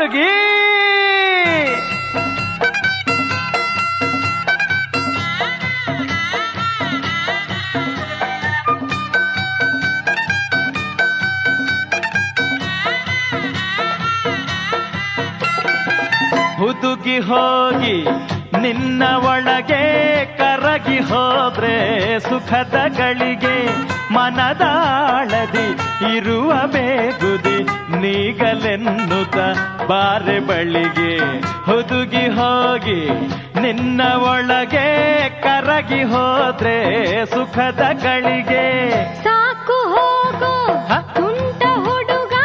ಹುಡುಗಿ ಹುದುಗಿ ಹೋಗಿ ನಿನ್ನ ಒಳಗೆ ಕರಗಿ ಹೋದ್ರೆ ಸುಖದ ಗಳಿಗೆ ಮನದಾಳದಿ ಇರುವ ಬೇಗುದಿ ನೀಗಲೆನ್ನುತ್ತ ಬಾರೆ ಬಳಿಗೆ. ಹುದುಗಿ ಹೋಗಿ ನಿನ್ನ ಒಳಗೆ ಕರಗಿ ಹೋದ್ರೆ ಸುಖದ ಗಳಿಗೆ. ಸಾಕು ಹೋಗೋ ತುಂಟ ಹುಡುಗ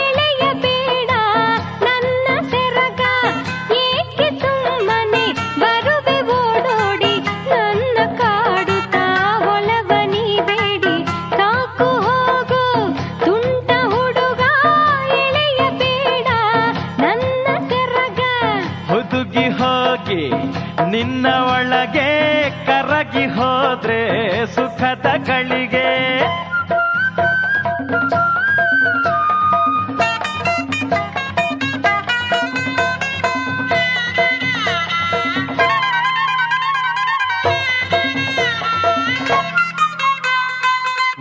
ಎಳೆಯ ಬೇಡ ನನ್ನ ಸೆರಗ, ಏಕೆ ಸುಮ್ಮನೆ ಬರುವೆ ಓಡೋಡಿ ನನ್ನ ಕಾಡುತ್ತಾ ಒಲವ ನೀ ಬೇಡಿ. ಸಾಕು ಹೋಗೋ ತುಂಟ ಹುಡುಗ ಎಳೆಯ ಬೇಡ ನನ್ನ ಸೆರಗ. ಹುದುಗಿ ಹೋಗಿ ನಿನ್ನ ಒಳಗೆ ಕರಗಿ ಹೋದ್ರೆ ಸುಖದ ಗಳಿಗೆ.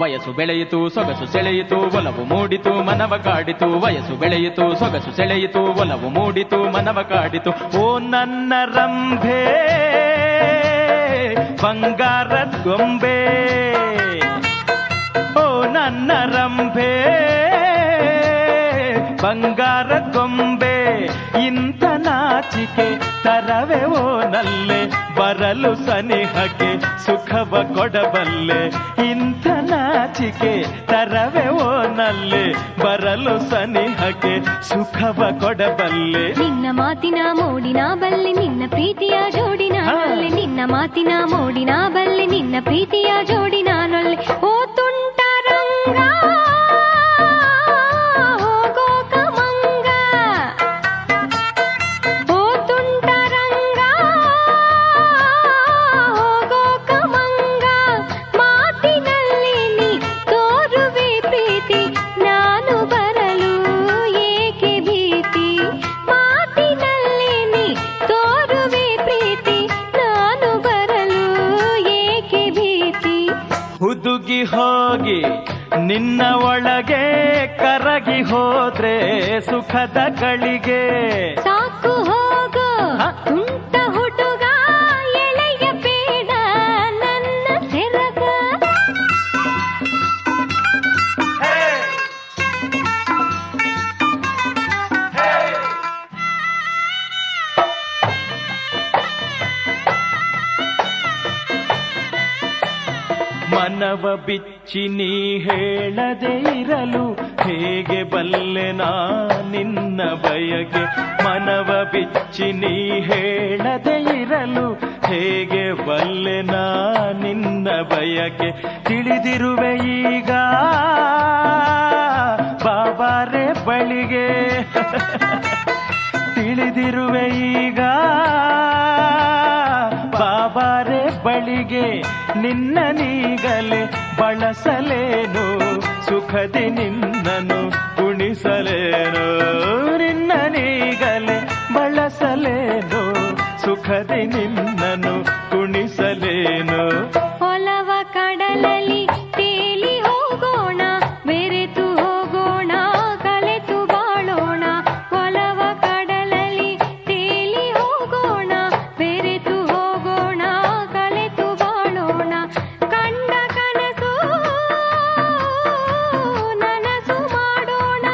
ವಯಸ್ಸು ಬೆಳೆಯಿತು ಸೊಗಸು ಸೆಳೆಯಿತು ಒಲವು ಮೂಡಿತು ಮನವ ಕಾಡಿತು. ವಯಸ್ಸು ಬೆಳೆಯಿತು ಸೊಗಸು ಸೆಳೆಯಿತು ಒಲವು ಮೂಡಿತು ಮನವ ಕಾಡಿತು. ಓ ನನ್ನ ರಂಭೆ ಬಂಗಾರದ ಗೊಂಬೆ, ಓ ನನ್ನ ರಂಭೆ ಬಂಗಾರದ ಗೊಂಬೆ. ಇಂಥ ನಾಚಿಕೆ ತರವೆ ಓ ನಲ್ಲೆ, ಬರಲು ಸನಿಹಕ್ಕೆ ಸುಖವ ಕೊಡಬಲ್ಲೆ. ಇಂಥ ನಾಚಿಕೆ ತರವೆ ಓ ನಲ್ಲೆ, ಬರಲು ಸನಿಹಕ್ಕೆ ಸುಖವ ಕೊಡಬಲ್ಲೆ. ನಿನ್ನ ಮಾತಿನ ಮೋಡಿನ ಬಲ್ಲೆ ನಿನ್ನ ಪ್ರೀತಿಯ ಜೋಡಿ ನಾನೊಲ್ಲೆ. ನಿನ್ನ ಮಾತಿನ ಮೋಡಿನ ಬಲ್ಲೆ ನಿನ್ನ ಪ್ರೀತಿಯ ಜೋಡಿ ನಾನೊಲ್ಲೆ. ಓ ತುಂಟ ರಂಗ ಹೋಗೋ ಕಮಂಗ, ಓ ತುಂಟ ರಂಗ ಹೋಗೋ ಕಮಂಗ. ಮಾತಿನಲ್ಲಿ ನೀ ತೋರುವೆ ಪ್ರೀತಿ, ನಾನು ಬರಲು ಏಕೆ ಭೀತಿ. ಮಾತಿನಲ್ಲಿ ನೀ ತೋರುವೆ ಪ್ರೀತಿ, ನಾನು ಬರಲು ಏಕೆ ಭೀತಿ. ಹುದುಗಿ ಹೋಗಿ ನಿನ್ನ ಒಳಗೆ ಕರಗಿ ಹೋದ್ರೆ ಸುಖದ ಗಳಿಗೆ. ಸಾಕು ಹೋಗೋ ತುಂಟ ಹುಡುಗ ಎಳೆಯ ಬೇಡ ನನ್ನ ಸೆರಗ. ಮನವ ಬಿಚ್ಚಿ ನೀ ಹೇಳದೆ ಇರಲು ಹೇಗೆ ಬಲ್ಲೆ ನಾ ನಿನ್ನ ಬಯಕೆ. ಮನವ ಬಿಚ್ಚಿ ನೀ ಹೇಳದೆ ಇರಲು ಹೇಗೆ ಬಲ್ಲೆ ನಾ ನಿನ್ನ ಬಯಕೆ. ತಿಳಿದಿರುವೆ ಈಗ ಬಾಬಾರೆ ಬಳಿಗೆ, ತಿಳಿದಿರುವೆ ಈಗ ಬಾಬಾರೆ ಬಳಿಗೆ. ನಿನ್ನ ನೀಗಲೆ ಬಳಸಲೇನು ಸುಖದಿ ನಿನ್ನನು ಕುಣಿಸಲೇನು. ನಿನ್ನ ನೀಗಲೆ ಬಳಸಲೇನು ಸುಖದಿ ನಿನ್ನನು ಕುಣಿಸಲೇನು. ಒಲವ ಕಡಲಲ್ಲಿ ತೇಲಿ ಹೋಗೋಣ, ಬೆರೆತು ಹೋಗೋಣ, ಕಲೆತು ಬಾಳೋಣ. ಒಲವ ಕಡಲಲ್ಲಿ ತೇಲಿ ಹೋಗೋಣ, ಬೆರೆತು ಹೋಗೋಣ, ಕಲೆತು ಬಾಳೋಣ. ಕಂಡ ಕನಸು ನನಸು ಮಾಡೋಣ,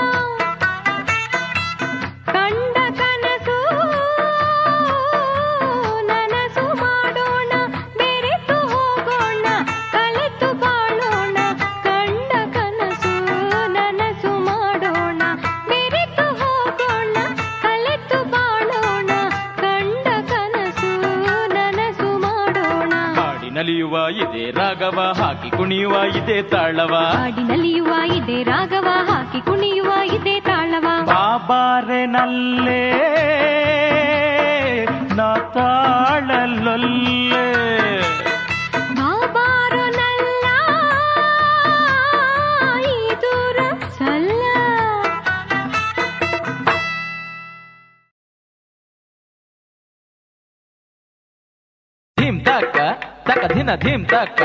ಕಂಡ ಕನಸು ನನಸು ಮಾಡೋಣ. ಬೆರೆತು ಹೋಗೋಣ, ಕಲೆತು ಬಾಳೋಣ. ಕಂಡ ಕನಸು ನನಸು ಮಾಡೋಣ, ಬೆರೆತು ಹೋಗೋಣ, ಕಲೆತು ಬಾಳೋಣ. ಕಂಡ ಕನಸು ನನಸು ಮಾಡೋಣ. ಹಾಡಿನಲಿಯುವ ಇದೇ ರಾಗವ ಹಾಕಿ ಕುಣಿಯುವ ಇದೇ ತಾಳವ. ಹಾಡಿನಲಿಯುವ ಇದೇ ರಾಗವ ಹಾಕಿ ಕುಣಿಯುವ ಇದೇ ತಾಳವ. ಬಾಬಾರೆ ನಲ್ಲೇ ನಾ ತಾಳಲೊಲ್ಲೆ. ಬಾಬಾರೋ ನಲ್ಲ ಇದು ರಸಲ್ಲ. ತಾಕ ತಕ ದಿನ ಧೀಮ್ ತಾಕ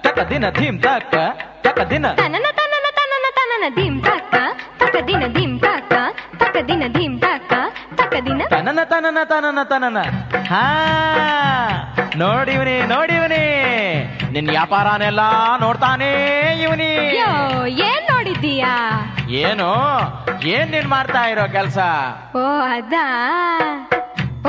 ತಕ ದಿನ ಧೀಮ್ ತಾಕ ತಕ ದಿನ ತನನ ತನನ ತನನ ತನನ ಧೀಮ್ ತಾಕ ತಕ ದಿನ ಧೀಮ್ ತಾಕ ತಕ ದಿನ ಧೀಮ್ ತಾಕ ತಕ ದಿನ ತನನ ತನನ ತನನ ತನನ. ಹಾ ನೋಡಿವನಿ ನಿನ್ ವ್ಯಾಪಾರನೆಲ್ಲ ನೋಡ್ತಾನೆ ಇವನಿ. ಯೋ ಏನ್ ನೋಡಿದ್ದೀಯಾ? ಏನು ಏನ್ ನೀನ್ ಮಾಡ್ತಾ ಇರೋ ಕೆಲ್ಸ? ಓ ಅದಾ,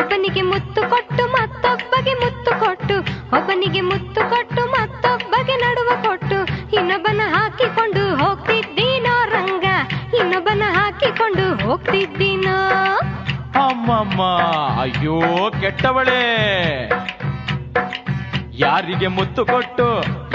ಒಬ್ಬನಿಗೆ ಮುತ್ತು ಕೊಟ್ಟು ಮತ್ತೊಬ್ಬಗೆ ಮುತ್ತು ಕೊಟ್ಟು, ಒಬ್ಬನಿಗೆ ಮುತ್ತು ಕೊಟ್ಟು ಮತ್ತೊಬ್ಬಗೆ ನಡುವ ಕೊಟ್ಟು, ಇನ್ನೊಬ್ಬನ ಹಾಕಿಕೊಂಡು ಹೋಗ್ತಿದ್ದೀನೋ ರಂಗ, ಇನ್ನೊಬ್ಬನ ಹಾಕಿಕೊಂಡು ಹೋಗ್ತಿದ್ದೀನೋ. ಅಮ್ಮಮ್ಮ, ಅಯ್ಯೋ ಕೆಟ್ಟವಳೆ. ಯಾರಿಗೆ ಮುತ್ತು ಕೊಟ್ಟು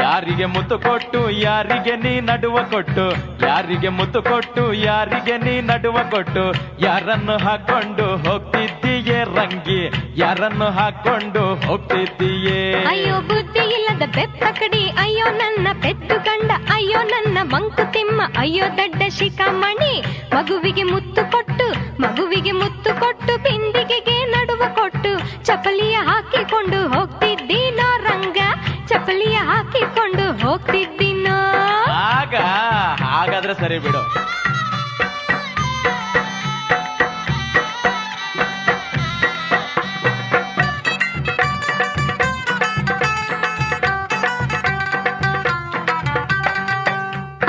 ಯಾರಿಗೆ ಮುತ್ತು ಕೊಟ್ಟು ಯಾರಿಗೆ ನೀ ನಡುವ ಕೊಟ್ಟು, ಯಾರಿಗೆ ಮುತ್ತು ಕೊಟ್ಟು ಯಾರಿಗೆ ನೀ ನಡುವ ಕೊಟ್ಟು, ಯಾರನ್ನು ಹಾಕೊಂಡು ಹೋಗ್ತಿದ್ದೀಯೇ ರಂಗಿ, ಯಾರನ್ನು ಹಾಕೊಂಡು ಹೋಗ್ತಿದ್ದೀಯೇ? ಅಯ್ಯೋ ಬುದ್ಧಿ ಇಲ್ಲದ ಬೆಪ್ಪ ಕಡಿ, ಅಯ್ಯೋ ನನ್ನ ಪೆದ್ದು ಗಂಡ, ಅಯ್ಯೋ ನನ್ನ ಮಂಕುತಿಮ್ಮ, ಅಯ್ಯೋ ದಡ್ಡ ಶಿಖಾಮಣಿ. ಮಗುವಿಗೆ ಮುತ್ತು ಕೊಟ್ಟು ಮಗುವಿಗೆ ಮುತ್ತು ಕೊಟ್ಟು ಬಿಂದಿಗೆಗೆ ನಡುವ ಕೊಟ್ಟು, ಚಪಲಿಯ ಹಾಕಿಕೊಂಡು ಹೋಗ್ತಿದ್ದೀನೋ ರಂಗ, ಚಪಲಿಯ ಹಾಕಿಕೊಂಡು ಹೋಗ್ತಿದ್ದೀನೋ. ಹಾಗಾದ್ರೆ ಸರಿ ಬಿಡು.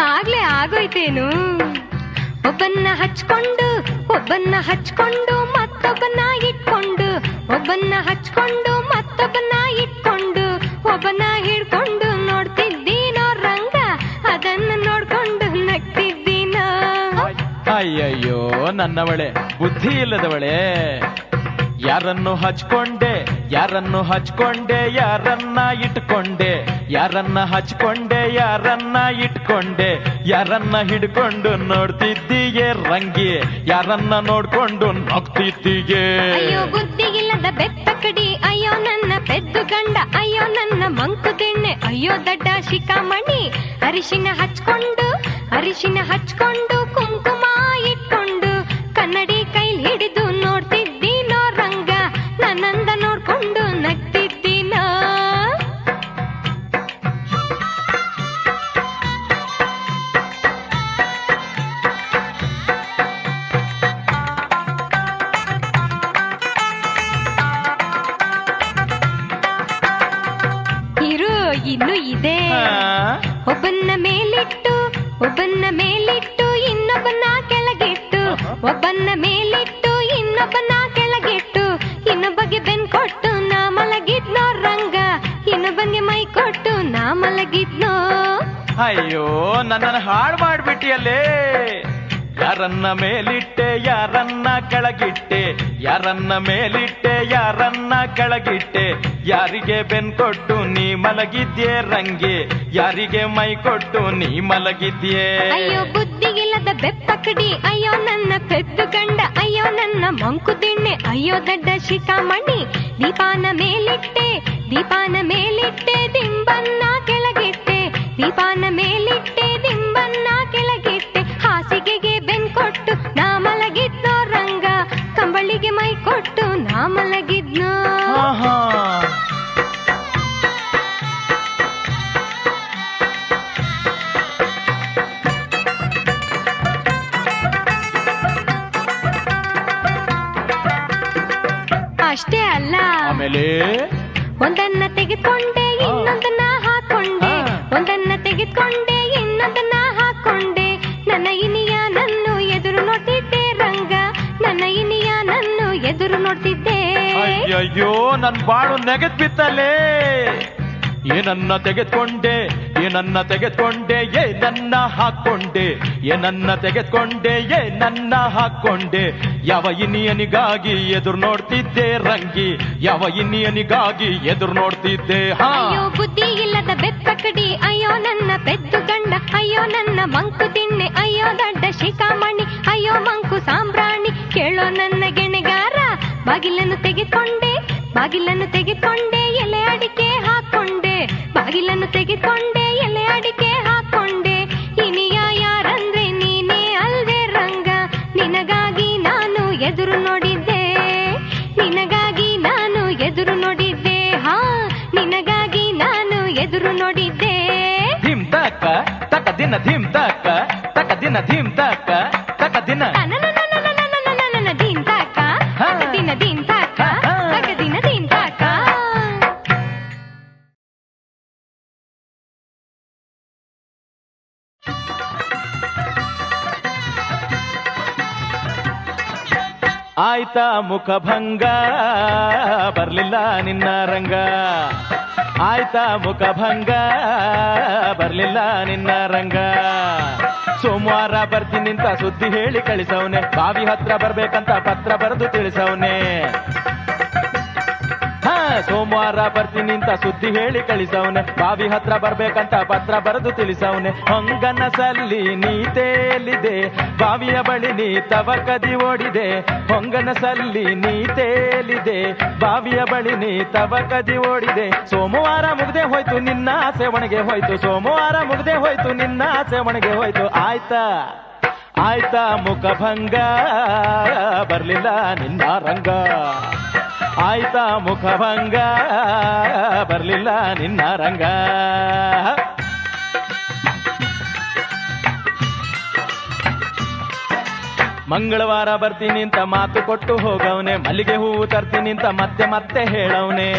ಆಗ್ಲೇ ಆಗೋಯ್ತೇನು? ಒಬ್ಬನ್ನ ಹಚ್ಕೊಂಡು ಮತ್ತೊಬ್ಬನ ಇಟ್ಕೊಂಡು, ಒಬ್ಬನ್ನ ಹಚ್ಕೊಂಡು ಮತ್ತೊಬ್ಬನ ಇಟ್ಕೊಂಡು, ಒಬ್ಬನ ಹಿಡ್ಕೊಂಡು ನೋಡ್ತಿದ್ದೀನೋ ರಂಗ, ಅದನ್ನ ನೋಡ್ಕೊಂಡು ನಗ್ತಿದ್ದೀನೋ. ಅಯ್ಯಯ್ಯೋ ನನ್ನವಳೆ, ಬುದ್ಧಿ ಇಲ್ಲದವಳೆ. ಯಾರನ್ನು ಹಚ್ಕೊಂಡೆ ಯಾರನ್ನ ಇಟ್ಕೊಂಡೆ, ಯಾರನ್ನ ಹಚ್ಕೊಂಡೆ ಯಾರನ್ನ ಇಟ್ಕೊಂಡೆ, ಯಾರನ್ನ ಹಿಡ್ಕೊಂಡು ನೋಡ್ತಿದ್ದೀಯೇ ರಂಗಿ, ಯಾರನ್ನ ನೋಡ್ಕೊಂಡು ನಗ್ತಿದ್ದೀಯೇ? ಅಯ್ಯೋ ಬುದ್ಧಿ ಇಲ್ಲದ ಬೆಪ್ಪ ಕಡಿ, ಅಯ್ಯೋ ನನ್ನ ಪೆದ್ದು ಗಂಡ, ಅಯ್ಯೋ ನನ್ನ ಮಂಕು ದಿಣ್ಣೆ, ಅಯ್ಯೋ ದಡ್ಡ ಶಿಖಾಮಣಿ. ಅರಿಶಿನ ಹಚ್ಕೊಂಡು ಕುಂಕುಮ ಇಟ್ಕೊಂಡು, ಕನ್ನಡಿ ಕೈಲಿ ಹಿಡಿದು ನೋಡ್ತಿದ್ದೀನೋ ರಂಗ, ನನ್ನಂದ ನೋಡ್ಕೊಂಡು ನಗ್ತಿದ್ದೀನೋ. ಇನ್ನು ಇದೆ. ಒಬ್ಬನ್ನ ಮೇಲಿಟ್ಟು ಇನ್ನೊಬ್ಬನ ಕೆಳಗಿಟ್ಟು, ಒಬ್ಬನ್ನ ಮೇಲಿಟ್ಟು ಇನ್ನೊಬ್ಬನ ಕೆಳಗಿಟ್ಟು, ಇನ್ನೊಬ್ಬಗೆ ಬೆನ್ ಕೊಟ್ಟು ನಾ ಮಲಗಿದ್ನೋ ರಂಗ, ಇನ್ನೊಬ್ಬನಿಗೆ ಮೈ ಕೊಟ್ಟು ನಾ ಮಲಗಿದ್ನೋ. ಅಯ್ಯೋ ನನ್ನನ್ನು ಹಾಳು ಮಾಡ್ಬಿಟ್ಟಿಯಲ್ಲೇ. ಯಾರನ್ನ ಮೇಲಿಟ್ಟೆ ಯಾರನ್ನ ಕೆಳಗಿಟ್ಟೆ, ಯಾರನ್ನ ಮೇಲಿಟ್ಟೆ ಯಾರನ್ನ ಕೆಳಗಿಟ್ಟೆ, ಯಾರಿಗೆ ಬೆನ್ ಕೊಟ್ಟು ನೀ ಮಲಗಿದ್ಯೆ ರಂಗಿ, ಯಾರಿಗೆ ಮೈ ಕೊಟ್ಟು ನೀ ಮಲಗಿದ್ಯೆ? ಅಯ್ಯೋ ಬುದ್ಧಿಗಿಲ್ಲದ ಬೆಪ್ಪ ಕಡಿ, ಅಯ್ಯೋ ನನ್ನ ಪೆದ್ದು ಗಂಡ, ಅಯ್ಯೋ ನನ್ನ ಮಂಕು ದಿಣ್ಣೆ, ಅಯ್ಯೋ ದಡ್ಡ ಶಿಖಾಮಣಿ. ದೀಪಾನ ಮೇಲಿಟ್ಟೆ ದಿಂಬನ್ನ ಕೆಳಗಿಟ್ಟೆ, ದೀಪಾನ ಮೇಲಿಟ್ಟೆ ದಿಂಬನ್ನ ಕೆಳಗಿಟ್ಟೆ, ಹಾಸಿಗೆಗೆ ಬೆನ್ ಕೊಟ್ಟು ನಾ ಮಲಗಿದ್ನೋ ರಂಗ, ಕಂಬಳಿಗೆ ಮೈ ಕೊಟ್ಟು ನಾ ಮಲಗಿದ್ನೋ. ಅಷ್ಟೇ ಅಲ್ಲ, ಆಮೇಲೆ ಒಂದನ್ನ ತೆಗೆದುಕೊಂಡೆ ಇನ್ನೊಂದನ್ನ ಹಾಕೊಂಡೆ, ಒಂದನ್ನ ತೆಗೆದುಕೊಂಡೆ ಇನ್ನೊಂದನ್ನ ಹಾಕೊಂಡೆ, ನನ್ನ ಇನಿಯ ನನ್ನು ಎದುರು ನೋಡ್ತಿದ್ದೆ ರಂಗ, ನನ್ನ ಇನಿಯ ನನ್ನು ಎದುರು ನೋಡ್ತಿದ್ದೆ. ಅಯ್ಯಯ್ಯೋ ನನ್ ಬಾಳು ನೆಗೆದ್ ಬಿತ್ತಲೇ. ಏನನ್ನ ತೆಗೆದುಕೊಂಡೆ ಏನನ್ನ ಹಾಕೊಂಡೆ, ಏನನ್ನ ತೆಗೆದುಕೊಂಡೆ ಏನನ್ನ ಹಾಕೊಂಡೆ, ಯಾವ ಇನಿಯನಿಗಾಗಿ ಎದುರು ನೋಡ್ತಿದ್ದೆ ರಂಗಿ, ಯಾವ ಇನಿಯನಿಗಾಗಿ ಎದುರು ನೋಡ್ತಿದ್ದೆ. ಅಯ್ಯೋ ಬುದ್ಧಿ ಇಲ್ಲದ ಬೆಪ್ಪ ಕಡಿ, ಅಯ್ಯೋ ನನ್ನ ಪೆದ್ದು ಗಂಡ, ಅಯ್ಯೋ ನನ್ನ ಮಂಕು ದಿಣ್ಣೆ, ಅಯ್ಯೋ ದಡ್ಡ ಶಿಖಾಮಣಿ, ಅಯ್ಯೋ ಮಂಕು ಸಾಂಬ್ರಾಣಿ. ಕೇಳೋ ನನ್ನ ಗೆಣೆಗಾರ, ಬಾಗಿಲನ್ನು ತೆಗೆದುಕೊಂಡೆ ಎಲೆ ಅಡಿಕೆ ಹಾಕೊಂಡೆ, ಬಾಗಿಲನ್ನು ತೆಗೆದುಕೊಂಡೆ ಎಲೆ ಅಡಿಕೆ ಹಾಕೊಂಡೆ, ಇನಿಯ ಯಾರಂದ್ರೆ ನೀನೇ ಅಲ್ವೇ ರಂಗ, ನಿನಗಾಗಿ ನಾನು ಎದುರು ನೋಡಿದ್ದೆ, ನಿನಗಾಗಿ ನಾನು ಎದುರು ನೋಡಿದ್ದೆ. ಹಾ ನಿನಗಾಗಿ ದಿನ ಧೀಮ್ ತಕ್ಕ ತಕ ದಿನ ಧೀಮ್ ತಕ್ಕ ತಕ ದಿನ ದೀನ್ ತಾಕ ದಿನ ದೀನ್ ತಾಕ ತಕ ದಿನ ದೀನ್ ತಾಕ. ಆಯ್ತಾ ಮುಖಭಂಗ ಬರ್ಲಿಲ್ಲ ನಿನ್ನ ರಂಗ, ಆಯ್ತಾ ಮುಖಭಂಗ ಬರ್ಲಿಲ್ಲ ನಿನ್ನ ರಂಗ. ಸೋಮವಾರ ಬರ್ತೀನಿಂತ ಸುದ್ದಿ ಹೇಳಿ ಕಳಿಸವನೆ, ಬಾವಿ ಹತ್ರ ಬರ್ಬೇಕಂತ ಪತ್ರ ಬರೆದು ತಿಳಿಸವನೆ. ಸೋಮವಾರ ಬರ್ತೀನಿಂತ ಸುದ್ದಿ ಹೇಳಿ ಕಳಿಸವನೆ, ಬಾವಿ ಹತ್ರ ಬರ್ಬೇಕಂತ ಪತ್ರ ಬರೆದು ತಿಳಿಸವನೆ. ಹೊಂಗನಸಲ್ಲಿ ನೀ ತೇಲಿದೆ, ಬಾವಿಯ ಬಳಿ ನೀ ತವ ಕದಿ ಓಡಿದೆ. ಹೊಂಗನಸಲ್ಲಿ ನೀ ತೇಲಿದೆ, ಬಾವಿಯ ಬಳಿ ನೀ ತವ ಕದಿ ಓಡಿದೆ. ಸೋಮವಾರ ಮುಗ್ದೆ ಹೋಯ್ತು ನಿನ್ನ ಆಸೆ ಒಣಗೆ ಹೋಯ್ತು, ಸೋಮವಾರ ಮುಗ್ದೆ ಹೋಯ್ತು ನಿನ್ನ ಆಸೆ ಒಣಗೆ ಹೋಯ್ತು. ಆಯ್ತಾ ಆಯ್ತಾ ಮುಖಭಂಗ ಬರ್ಲಿಲ್ಲ ನಿನ್ನ ರಂಗ, ಆಯ್ತಾ ಮುಖಭಂಗ ಬರ್ಲಿಲ್ಲ ನಿನ್ನ ರಂಗ. ಮಂಗಳವಾರ ಬರ್ತೀನಿ ಅಂತ ಮಾತು ಕೊಟ್ಟು ಹೋಗವನೆ, ಮಲ್ಲಿಗೆ ಹೂವು ತರ್ತೀನಿ ಅಂತ ಮತ್ತೆ ಮತ್ತೆ ಹೇಳವನೆ.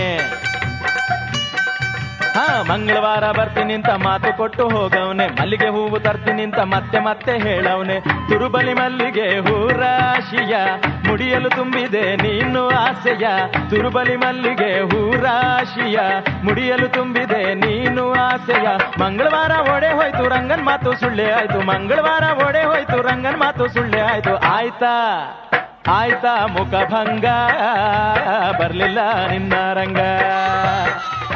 ಮಂಗಳವಾರ ಬರ್ತೀನಿ ಅಂತ ಮಾತು ಕೊಟ್ಟು ಹೋಗವನೆ, ಮಲ್ಲಿಗೆ ಹೂವು ತರ್ತೀನಿ ಅಂತ ಮತ್ತೆ ಮತ್ತೆ ಹೇಳವನೆ. ತುರುಬಲಿ ಮಲ್ಲಿಗೆ ಹೂರಾಶಿಯ ಮುಡಿಯಲು ತುಂಬಿದೆ ನೀನು ಆಸೆಯ, ತುರುಬಲಿ ಮಲ್ಲಿಗೆ ಹೂರಾಶಿಯ ಮುಡಿಯಲು ತುಂಬಿದೆ ನೀನು ಆಸೆಯ. ಮಂಗಳವಾರ ಓಡೆ ಹೋಯ್ತು ರಂಗನ್ ಮಾತು ಸುಳ್ಳೆ ಆಯ್ತು, ಮಂಗಳವಾರ ಓಡೆ ಹೋಯ್ತು ರಂಗನ್ ಮಾತು ಸುಳ್ಳೆ ಆಯ್ತು. ಆಯ್ತಾ ಆಯ್ತಾ ಮುಖಭಂಗ ಬರ್ಲಿಲ್ಲ ನಿನ್ನ ರಂಗ,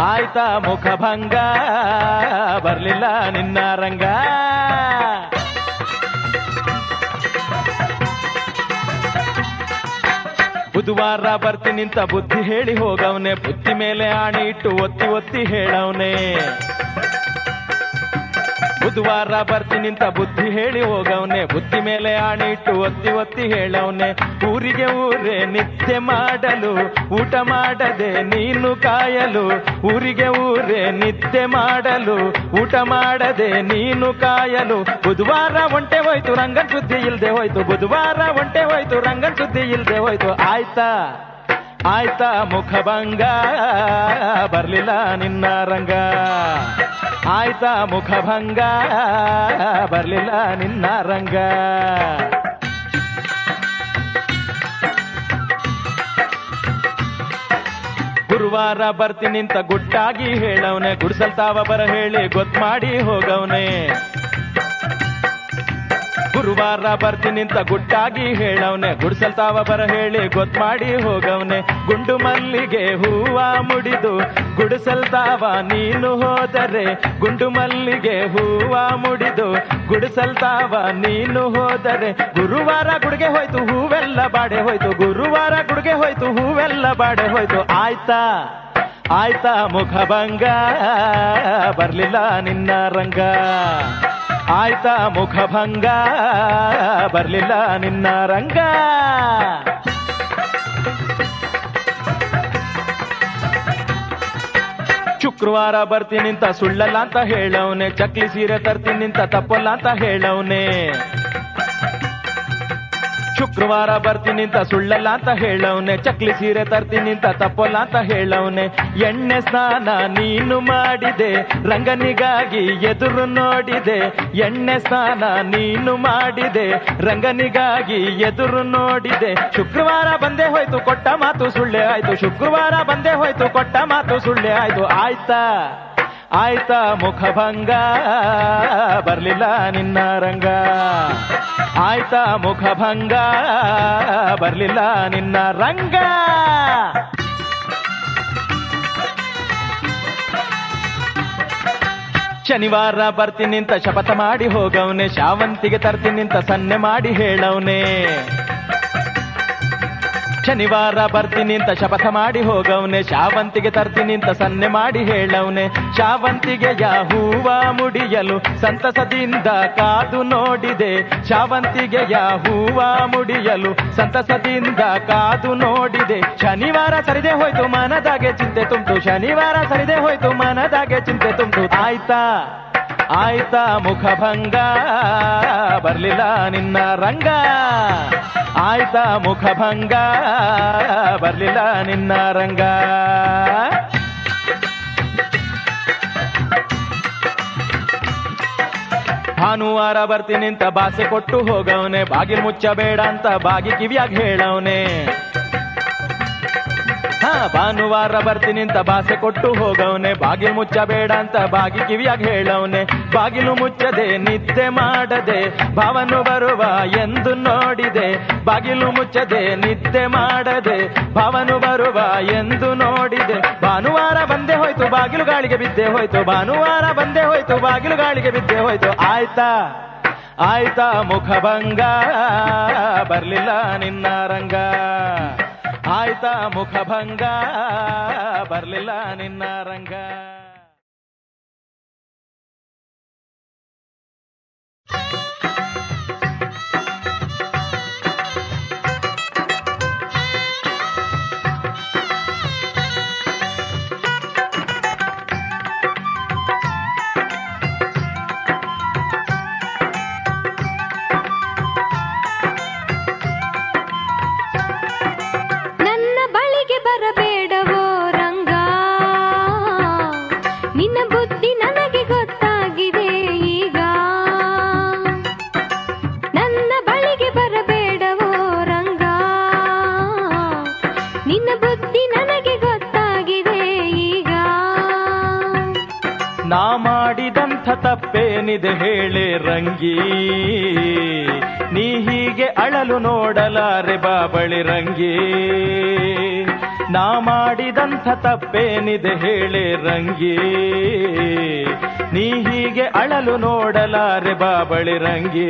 ಆಯ್ತಾ ಮುಖಭಂಗ ಬರ್ಲಿಲ್ಲ ನಿನ್ನ ರಂಗ. ಬುಧವಾರ ಬರ್ತೀನಿಂತ ಬುದ್ಧಿ ಹೇಳಿ ಹೋಗವನೆ, ಬುದ್ಧಿ ಮೇಲೆ ಆಣೆ ಇಟ್ಟು ಒತ್ತಿ ಒತ್ತಿ ಹೇಳವನೆ. ಬುಧವಾರ ಬರ್ತೀನಿಂತ ಬುದ್ಧಿ ಹೇಳಿ ಹೋಗವನೆ, ಬುದ್ಧಿ ಮೇಲೆ ಆಣೆ ಇಟ್ಟು ಒತ್ತಿ ಒತ್ತಿ ಹೇಳವನೆ. ಊರಿಗೆ ಊರೇ ನಿತ್ಯ ಮಾಡಲು ಊಟ ಮಾಡದೆ ನೀನು ಕಾಯಲು, ಊರಿಗೆ ಊರೇ ನಿತ್ಯ ಮಾಡಲು ಊಟ ಮಾಡದೆ ನೀನು ಕಾಯಲು. ಬುಧವಾರ ಒಂಟೆ ಹೋಯ್ತು ರಂಗನ್ ಸುದ್ದಿ ಇಲ್ದೆ ಹೋಯ್ತು, ಬುಧವಾರ ಒಂಟೆ ಹೋಯ್ತು ರಂಗನ್ ಸುದ್ದಿ ಇಲ್ದೆ ಹೋಯ್ತು. ಆಯ್ತಾ ಆಯ್ತಾ ಮುಖಭಂಗ ಬರ್ಲಿಲ್ಲ ನಿನ್ನ ರಂಗ, ಆಯ್ತಾ ಮುಖಭಂಗ ಬರ್ಲಿಲ್ಲ ನಿನ್ನ ರಂಗ. ಗುರುವಾರ ಬರ್ತೀನಿಂತ ಗುಟ್ಟಾಗಿ ಹೇಳವನೆ, ಗುಡ್ಸಲ್ತಾವ ಬರ ಹೇಳಿ ಗೊತ್ತು ಮಾಡಿ ಹೋಗವನೆ. ಗುರುವಾರ ಬರ್ತೀನಿಂತ ಗುಟ್ಟಾಗಿ ಹೇಳವನೆ, ಗುಡ್ಸಲ್ತಾವ ಬರ ಹೇಳಿ ಗೊತ್ತು ಮಾಡಿ ಹೋಗವನೆ. ಗುಂಡು ಮಲ್ಲಿಗೆ ಹೂವ ಮುಡಿದು ಗುಡಿಸಲ್ತಾವ ನೀನು ಹೋದರೆ, ಗುಂಡು ಮಲ್ಲಿಗೆ ಹೂವ ಮುಡಿದು ಗುಡಿಸಲ್ತಾವ ನೀನು ಹೋದರೆ. ಗುರುವಾರ ಗುಡಿಗೆ ಹೋಯ್ತು ಹೂವೆಲ್ಲ ಬಾಡೆ ಹೋಯ್ತು, ಗುರುವಾರ ಗುಡಿಗೆ ಹೋಯ್ತು ಹೂವೆಲ್ಲ ಬಾಡೆ ಹೋಯ್ತು. ಆಯ್ತಾ ಆಯ್ತಾ ಮುಖಭಂಗ ಬರ್ಲಿಲ್ಲ ನಿನ್ನ ರಂಗ, ಆಯ್ತಾ ಮುಖಭಂಗ ಬರ್ಲಿಲ್ಲ ನಿನ್ನ ರಂಗ. ಶುಕ್ರವಾರ ಬರ್ತೀನಿಂತ ಸುಳ್ಳಲ್ಲ ಅಂತ ಹೇಳವನೆ, ಚಕ್ಲಿ ಸೀರೆ ತರ್ತೀನಿಂತ ತಪ್ಪಲ್ಲ ಅಂತ ಹೇಳವನೆ. ಶುಕ್ರವಾರ ಬರ್ತೀನಿಂತ ಸುಳ್ಳಲ್ಲ ಅಂತ ಹೇಳವನೆ, ಚಕ್ಲಿ ಸೀರೆ ತರ್ತೀನಿಂತ ತಪ್ಪಲ್ಲ ಅಂತ ಹೇಳವನೆ. ಎಣ್ಣೆ ಸ್ನಾನ ನೀನು ಮಾಡಿದೆ ರಂಗನಿಗಾಗಿ ಎದುರು ನೋಡಿದೆ, ಎಣ್ಣೆ ಸ್ನಾನ ನೀನು ಮಾಡಿದೆ ರಂಗನಿಗಾಗಿ ಎದುರು ನೋಡಿದೆ. ಶುಕ್ರವಾರ ಬಂದೇ ಹೋಯ್ತು ಕೊಟ್ಟ ಮಾತು ಸುಳ್ಳೆ ಆಯ್ತು, ಶುಕ್ರವಾರ ಬಂದೇ ಹೋಯ್ತು ಕೊಟ್ಟ ಮಾತು ಸುಳ್ಳೆ ಆಯ್ತು. ಆಯ್ತಾ ಆಯ್ತಾ ಮುಖಭಂಗ ಬರ್ಲಿಲ್ಲ ನಿನ್ನ ರಂಗ, ಆಯ್ತಾ ಮುಖಭಂಗ ಬರ್ಲಿಲ್ಲ ನಿನ್ನ ರಂಗ. ಶನಿವಾರ ಬರ್ತೀನಿಂತ ಶಪಥ ಮಾಡಿ ಹೋಗವನೆ, ಶಾವಂತಿಗೆ ತರ್ತೀನಿಂತ ಸನ್ನೆ ಮಾಡಿ ಹೇಳವನೆ. ಶನಿವಾರ ಬರ್ತೀನಿಂತ ಶಪಥ ಮಾಡಿ ಹೋಗವನೆ, ಶಾವಂತಿಗೆ ತರ್ತೀನಿಂತ ಸನ್ನೆ ಮಾಡಿ ಹೇಳವನೆ. ಶಾವಂತಿಗೆಯ ಹೂವ ಮುಡಿಯಲು ಸಂತಸದಿಂದ ಕಾದು ನೋಡಿದೆ, ಶಾವಂತಿಗೆಯ ಹೂವ ಮುಡಿಯಲು ಸಂತಸದಿಂದ ಕಾದು ನೋಡಿದೆ. ಶನಿವಾರ ಸರಿದೆ ಹೋಯ್ತು ಮನದಾಗೆ ಚಿಂತೆ ತುಂಬಿತು, ಶನಿವಾರ ಸರಿದೆ ಹೋಯ್ತು ಮನದಾಗೆ ಚಿಂತೆ ತುಂಬಿತು. ಆಯ್ತಾ ಆಯ್ತಾ ಮುಖಭಂಗ ಬರ್ಲಿಲ್ಲ ನಿನ್ನ ರಂಗ ಆಯ್ತಾ ಮುಖಭಂಗ ಬರ್ಲಿಲ್ಲ ನಿನ್ನ ರಂಗ ಭಾನುವಾರ ಬರ್ತೀನಿ ಅಂತ ಬಾಸೆ ಕೊಟ್ಟು ಹೋಗವನೆ ಬಾಗಿಲು ಮುಚ್ಚಬೇಡ ಅಂತ ಬಾಗಿ ಕಿವಿಯಾಗ ಹೇಳವನೆ ಭಾನುವಾರ ಬರ್ತೀನಿ ಅಂತ ಬಾಸೆ ಕೊಟ್ಟು ಹೋಗವನೆ ಬಾಗಿಲು ಮುಚ್ಚಬೇಡ ಅಂತ ಬಾಗಿ ಕಿವಿಯಾಗ ಹೇಳವನೆ ಬಾಗಿಲು ಮುಚ್ಚದೆ ನಿದ್ದೆ ಮಾಡದೆ ಭಾವನು ಬರುವ ಎಂದು ನೋಡಿದೆ ಬಾಗಿಲು ಮುಚ್ಚದೆ ನಿದ್ದೆ ಮಾಡದೆ ಭಾವನು ಬರುವ ಎಂದು ನೋಡಿದೆ ಭಾನುವಾರ ಬಂದೆ ಹೋಯ್ತು ಬಾಗಿಲು ಗಾಳಿಗೆ ಬಿದ್ದೆ ಹೋಯ್ತು ಭಾನುವಾರ ಬಂದೆ ಹೋಯ್ತು ಬಾಗಿಲು ಗಾಳಿಗೆ ಬಿದ್ದೆ ಹೋಯ್ತು ಆಯ್ತಾ ಆಯ್ತಾ ಮುಖಭಂಗ ಬರ್ಲಿಲ್ಲ ನಿನ್ನ ರಂಗ ಆಯ್ತಾ ಮುಖಭಂಗ ಬರ್ಲಿಲ್ಲ ನಿನ್ನ ರಂಗ ನಾ ಮಾಡಿದಂಥ ತಪ್ಪೇನಿದೆ ಹೇಳೆ ರಂಗಿ ನೀ ಹೀಗೆ ಅಳಲು ನೋಡಲಾರೆ ಬಾಬಳಿ ರಂಗಿ ನಾ ಮಾಡಿದಂಥ ತಪ್ಪೇನಿದೆ ಹೇಳೆ ರಂಗಿ ನೀ ಹೀಗೆ ಅಳಲು ನೋಡಲಾರೆ ಬಾಬಳಿ ರಂಗಿ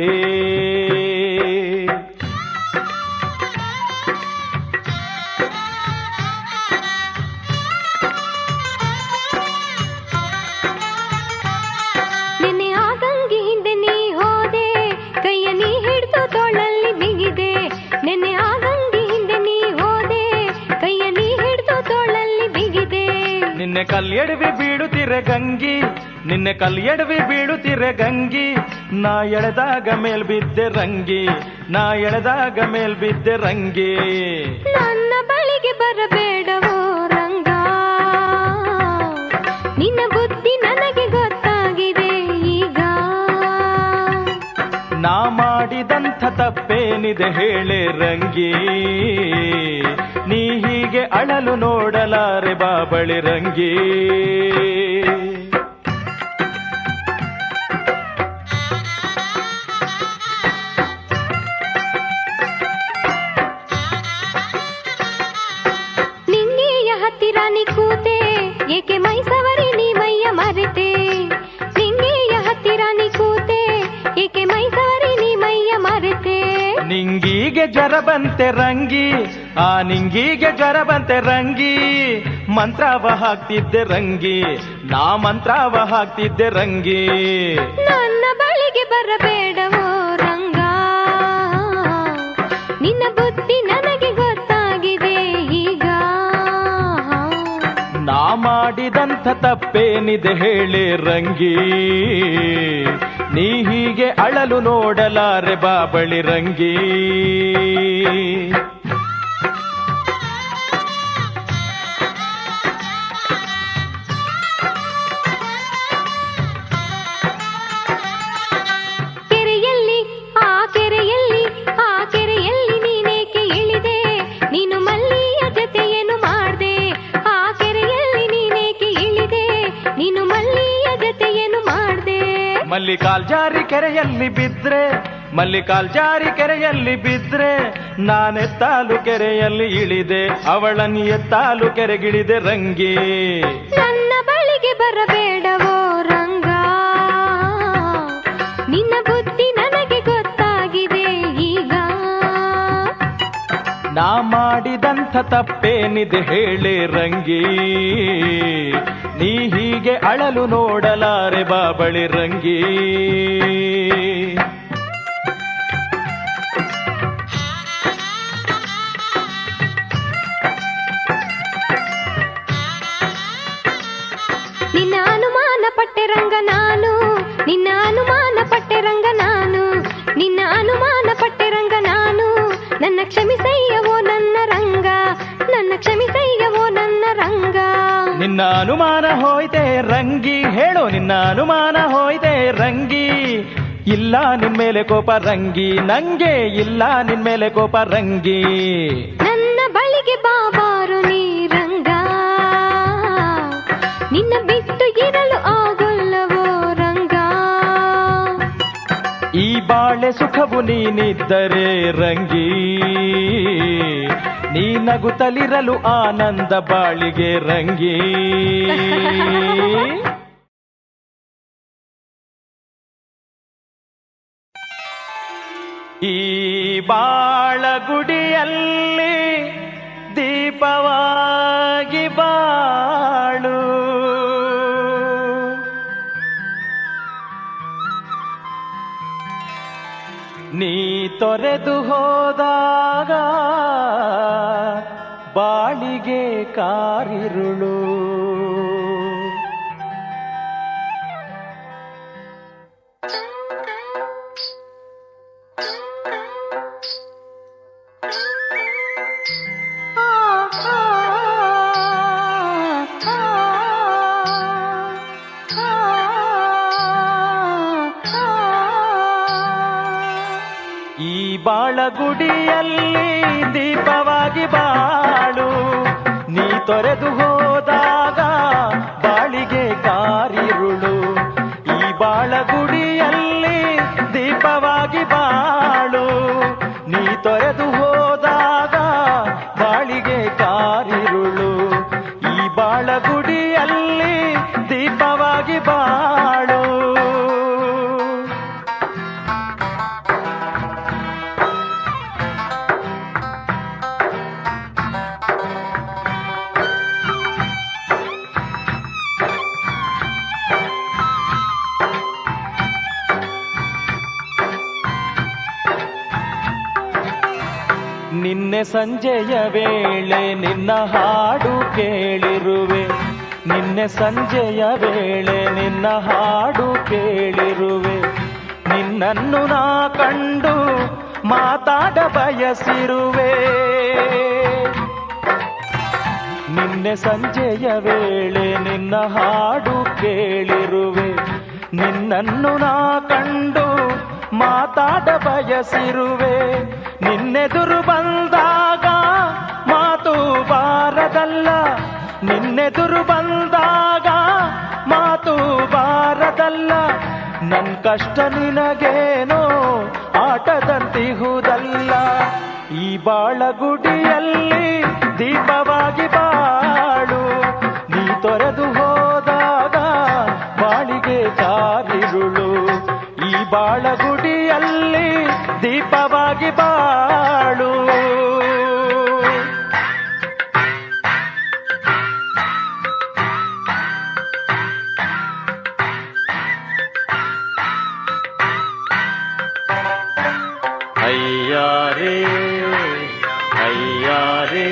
ನಿನ್ನೆ ಕಲ್ಯಡವಿ ಬೀಳುತ್ತಿರೆ ಗಂಗಿ ನಿನ್ನೆ ಕಲ್ಯಡವಿ ಬೀಳುತ್ತಿರೆ ಗಂಗಿ ನಾ ಎಳೆದಾಗ ಮೇಲ್ ಬಿದ್ದೆ ರಂಗಿ ನಾ ಎಳೆದಾಗ ಮೇಲ್ ಬಿದ್ದೆ ರಂಗಿ ನನ್ನ ಬಳಿಗೆ ಬರಬೇಡವೋ ರಂಗ ನಿನ್ನ ಬುದ್ಧಿ ನನಗೆ ಗೊತ್ತಾಗಿದೆ ಈಗ ನಾ ಮಾಡಿದಂಥ ತಪ್ಪೇನಿದೆ ಹೇಳೆ ರಂಗಿ ನೀ ಹೀಗೆ ಅಳಲು ನೋಡಲಾರೆ ಬಾಬಳಿ ರಂಗಿ ನಿಂಗೆಯ ಹತ್ತಿರ ನೀ ಕೂತೆ ಏಕೆ ಮೈಸವರಿ ನೀ ಮೈಯ ಮರೆತೆ ನಿಂಗೆಯ ಹತ್ತಿರ ನೀ ಕೂತೆ ಏಕೆ ಮೈಸವರಿ ನೀ ಮೈಯ ಮರೆತೆ ನಿಂಗೀಗೆ ಜ್ವರ ಬಂತೆ ರಂಗಿ ಆ ನಿಂಗೀಗೆ ಜ್ವರ ಬಂತೆ ರಂಗಿ ಮಂತ್ರವ ಹಾಕ್ತಿದ್ದೆ ರಂಗಿ ನಾ ಮಂತ್ರವ ಹಾಕ್ತಿದ್ದೆ ರಂಗಿ ನನ್ನ ಬಳಿಗೆ ಬರಬೇಡವೋ ರಂಗ ನಿನ್ನ ಬುದ್ಧಿ ನನಗೆ ಗೊತ್ತಾಗಿದೆ ಈಗ ನಾ ಮಾಡಿದಂಥ ತಪ್ಪೇನಿದೆ ಹೇಳೆ ರಂಗಿ ನೀ ಹೀಗೆ ಅಳಲು ನೋಡಲಾರೆ ಬಾಬಳಿ ರಂಗಿ ಕೆರೆಯಲ್ಲಿ ಆ ಕೆರೆಯಲ್ಲಿ ಆ ಕೆರೆಯಲ್ಲಿ ನೀನೇಕೆ ಇಳಿದೆ ನೀನು ಮಲ್ಲಿಯ ಜೊತೆಯೇನು ಮಾಡ್ದೆ ಆ ಕೆರೆಯಲ್ಲಿ ನೀನೇಕೆ ಇಳಿದೆ ನೀನು ಮಲ್ಲಿಯ ಜೊತೆಯೇನು ಮಾಡ್ದೆ ಮಲ್ಲಿಕಾಲ್ ಜಾರಿ ಕೆರೆಯಲ್ಲಿ ಬಿದ್ರೆ ಮಲ್ಲಿಕಾಲ್ ಜಾರಿ ಕೆರೆಯಲ್ಲಿ ಬಿದ್ರೆ ನಾನೆತ್ತಾಲು ಕೆರೆಯಲ್ಲಿ ಇಳಿದೆ ಅವಳನ್ನು ಎತ್ತಾಲು ಕೆರೆಗಿಳಿದೆ ರಂಗಿ ನನ್ನ ಬಳಿಗೆ ಬರಬೇಡವೋ ರಂಗ ನಿನ್ನ ಬುದ್ಧಿ ನನಗೆ ಗೊತ್ತಾಗಿದೆ ಈಗ ನಾ ಮಾಡಿದಂಥ ತಪ್ಪೇನಿದೆ ಹೇಳೆ ರಂಗಿ ನೀ ಹೀಗೆ ಅಳಲು ನೋಡಲಾರೆ ಬಾಬಳಿ ರಂಗಿ ನಿನ್ನ ಅನುಮಾನ ಪಟ್ಟೆ ರಂಗ ನಾನು ನಿನ್ನ ಅನುಮಾನ ಪಟ್ಟೆ ರಂಗ ನಾನು, ನನ್ನ ಕ್ಷಮಿಸಯ್ಯವೋ ನನ್ನ ರಂಗ, ನನ್ನ ಕ್ಷಮಿಸಯ್ಯವೋ ನನ್ನ ರಂಗ. ನಿನ್ನ ಅನುಮಾನ ಹೋಯ್ತೆ ರಂಗಿ, ಹೇಳು ನಿನ್ನ ಅನುಮಾನ ಹೋಯ್ತೆ ರಂಗಿ. ಇಲ್ಲ ನಿನ್ಮೇಲೆ ಕೋಪ ರಂಗಿ, ನಂಗೆ ಇಲ್ಲ ನಿನ್ಮೇಲೆ ಕೋಪ ರಂಗಿ. ನನ್ನ ಬಳಿಗೆ ಬಾಬಾರು ನೀ ರಂಗ, ನಿನ್ನ ಬಿಟ್ಟು ಇರಲು ಆಗೊಲ್ಲವೋ ರಂಗ. ಈ ಬಾಳೆ ಸುಖವು ನೀನಿದ್ದರೆ ರಂಗಿ, ನೀ ನಗುತ್ತಲಿರಲು ಆನಂದ ಬಾಳಿಗೆ ರಂಗಿ. ಈ ಬಾಳಗುಡಿಯಲ್ಲಿ ದೀಪವಾಗಿ ಬಾಳು, ನೀ ತೊರೆದು ಹೋದಾಗ ಬಾಳಿಗೆ ಕಾರಿರುಳು. ಈ ಬಾಳಗುಡಿಯಲ್ಲಿ ದೀಪವಾಗಿ ಬಾಳು, ನೀ ತೊರೆದು ಹೋದಾಗ ಬಾಳಿಗೆ ಕಾರಿರುಳು. ಈ ಬಾಳಗುಡಿಯಲ್ಲಿ ದೀಪವಾಗಿ ಬಾಳು, ನೀ ತೊರೆದು ಹೋದಾಗ ಬಾಳಿಗೆ ಕಾರಿರುಳು. ಈ ಬಾಳಗುಡಿಯಲ್ಲಿ ದೀಪವಾಗಿ ಬಾಳು. ನಿನ್ನೆ ಸಂಜೆಯ ವೇಳೆ ನಿನ್ನ ಹಾಡು ಕೇಳಿರುವೆ, ನಿನ್ನೆ ಸಂಜೆಯ ವೇಳೆ ನಿನ್ನ ಹಾಡು ಕೇಳಿರುವೆ. ನಿನ್ನನ್ನು ನಾ ಕಂಡು ಮಾತಾಡ ಬಯಸಿರುವೆ. ನಿನ್ನೆ ಸಂಜೆಯ ವೇಳೆ ನಿನ್ನ ಹಾಡು ಕೇಳಿರುವೆ. ನಿನ್ನನ್ನು ನಾ ಕಂಡು ಮಾತಾಡ ಬಯಸಿರುವೆ. ನಿನ್ನೆದುರು ಬಂದಾಗ ಮಾತು ಬಾರದಲ್ಲ, ನಿನ್ನೆದುರು ಬಂದಾಗ ಮಾತು ಬಾರದಲ್ಲ. ನನ್ ಕಷ್ಟ ನಿನಗೇನೋ ಆಟದಂತಿಹುದಲ್ಲ. ಈ ಬಾಳಗುಡಿಯಲ್ಲಿ ದೀಪವಾಗಿ ಬಾಳು, ನೀ ತೊರೆದು ಹೋದಾಗ ಬಾಳಿಗೆ ಕಾರಿರುಳು. ಈ ಬಾಳಗುಡಿಯಲ್ಲಿ ದೀಪವಾಗಿ ಬಾಳು. ಅಯ್ಯಾರೇ ಅಯ್ಯಾರೇ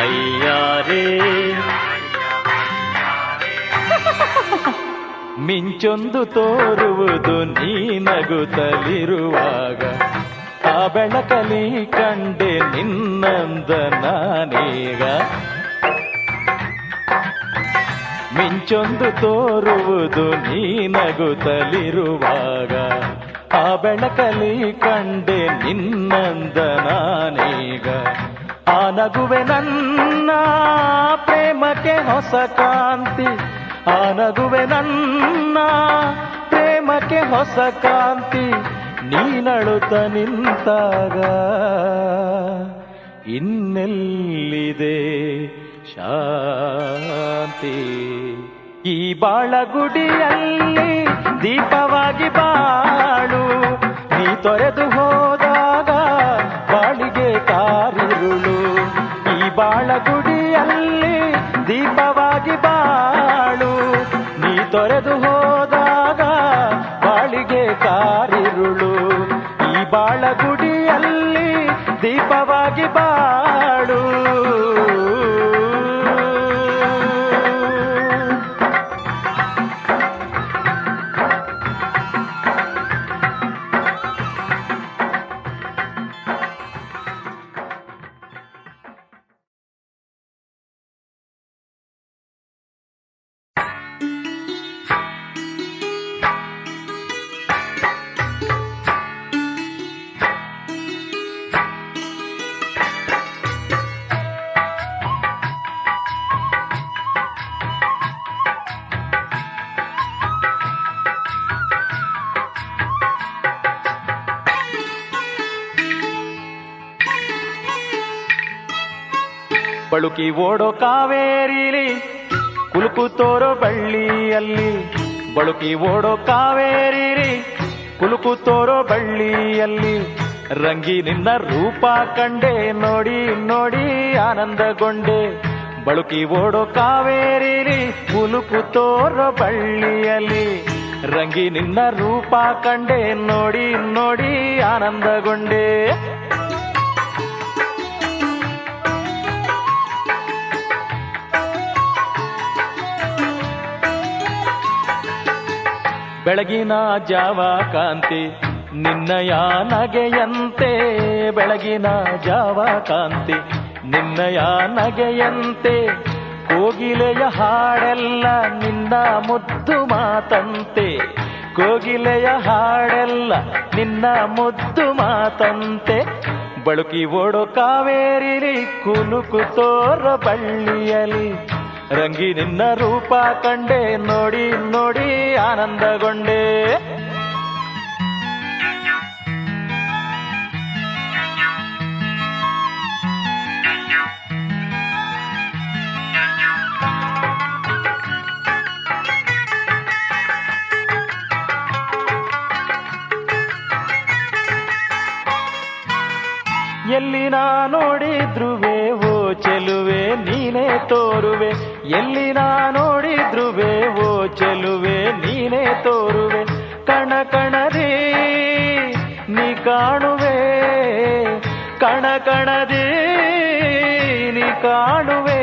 ಅಯ್ಯಾರೇ, ಮಿಂಚೊಂದು ತೋರುವುದು ನೀ ನಗುತ್ತಲಿರುವಾಗ, ಆ ಬೆಳಕಲಿ ಕಂಡೆ ನಿನ್ನಂದ ನಾನೀಗ. ಮಿಂಚೊಂದು ತೋರುವುದು ನೀ ನಗುತ್ತಲಿರುವಾಗ, ಆ ಬೆಳಕಲಿ ಕಂಡೆ ನಿನ್ನಂದ ನಾನೀಗ. ಆ ನಗುವೆ ನನ್ನ ಪ್ರೇಮಕ್ಕೆ ಹೊಸ ಕಾಂತಿ, ಆ ನಗುವೆ ನನ್ನ ಪ್ರೇಮಕ್ಕೆ ಹೊಸ ಕಾಂತಿ. ನೀನಳುತ್ತ ನಿಂತಾಗ ಇನ್ನೆಲ್ಲಿದೆ ಶಾಂತಿ. ಈ ಬಾಳಗುಡಿಯಲ್ಲಿ ದೀಪವಾಗಿ ಬಾಳು, ನೀ ತೊರೆದು ಹೋದಾಗ ಬಾಳಿಗೆ ಕಾರಿರುಳು. ಈ ಬಾಳಗುಡಿಯಲ್ಲಿ ದೀಪವಾಗಿ ಬಾಳು, ನೀ ತೊರೆದು ಹೋದಾಗ ಬಾಳಿಗೆ ಕಾರಿರುಳು. ಈ ಬಾಳಗುಡಿಯಲ್ಲಿ ದೀಪವಾಗಿ ಬಾಳು. ಬಳುಕಿ ಓಡೋ ಕಾವೇರಿಲಿ ಕುಲುಕುತ್ತೋರೋ ಬಳ್ಳಿಯಲ್ಲಿ, ಬಳುಕಿ ಓಡೋ ಕಾವೇರಿಲಿ ಕುಲುಕುತ್ತೋರೋ ಬಳ್ಳಿಯಲ್ಲಿ, ರಂಗಿ ನಿನ್ನ ರೂಪ ಕಂಡೆ ನೋಡಿ ನೋಡಿ ಆನಂದಗೊಂಡೆ. ಬಳುಕಿ ಓಡೋ ಕಾವೇರಿಲಿ ಕುಲುಕುತ್ತೋರೋ ಬಳ್ಳಿಯಲ್ಲಿ, ರಂಗಿ ನಿನ್ನ ರೂಪ ಕಂಡೆ ನೋಡಿ ನೋಡಿ ಆನಂದಗೊಂಡೆ. ಬೆಳಗಿನ ಜಾವ ಕಾಂತಿ ನಿನ್ನಯ ನಗೆಯಂತೆ, ಬೆಳಗಿನ ಜಾವ ಕಾಂತಿ ನಿನ್ನಯ ನಗೆಯಂತೆ, ಕೋಗಿಲೆಯ ಹಾಡೆಲ್ಲ ನಿನ್ನ ಮುದ್ದು ಮಾತಂತೆ, ಕೋಗಿಲೆಯ ಹಾಡೆಲ್ಲ ನಿನ್ನ ಮುದ್ದು ಮಾತಂತೆ. ಬಳುಕಿ ಓಡೋ ಕಾವೇರಿಲಿ ಕುಲುಕುತ್ತೋರೋ ಬಳ್ಳಿಯಲಿ, ರಂಗಿ ನಿನ್ನ ರೂಪ ಕಂಡೆ ನೋಡಿ ನೋಡಿ ಆನಂದಗೊಂಡೆ. ಎಲ್ಲಿ ನಾ ನೋಡಿದ್ರುವೆ ಓ ಚೆಲುವೆ ನೀನೇ ತೋರುವೆ, ಎಲ್ಲಿ ನಾ ನೋಡಿದ್ರುವೆ ಓ ಚೆಲುವೆ ನೀನೇ ತೋರುವೆ. ಕಣ ಕಣದಿ ನೀ ಕಾಣುವೆ, ಕಣ ಕಣದಿ ನೀ ಕಾಣುವೆ,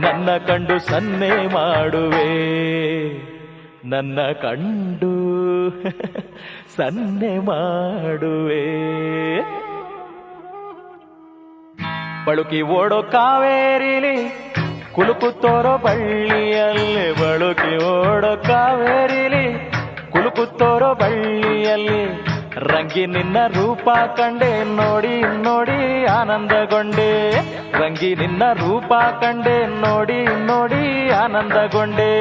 ನನ್ನ ಕಂಡು ಸನ್ನೆ ಮಾಡುವೆ, ನನ್ನ ಕಂಡು ಸನ್ನೆ ಮಾಡುವೆ. ಬಳುಕಿ ಓಡೋ ಕಾವೇರಿಲಿ ಕುಲುಕುತ್ತೋರೋ ಬಳ್ಳಿಯಲ್ಲಿ, ಬಳುಕಿ ಓಡೋ ಕಾವೇರಿಲಿ ಕುಲುಕುತ್ತೋರೋ ಬಳ್ಳಿಯಲ್ಲಿ, ರಂಗಿ ನಿನ್ನ ರೂಪ ಕಂಡೆ ನೋಡಿ ನೋಡಿ ಆನಂದಗೊಂಡೆ, ರಂಗಿ ನಿನ್ನ ರೂಪ ಕಂಡೆ ನೋಡಿ ನೋಡಿ ಆನಂದಗೊಂಡೆ.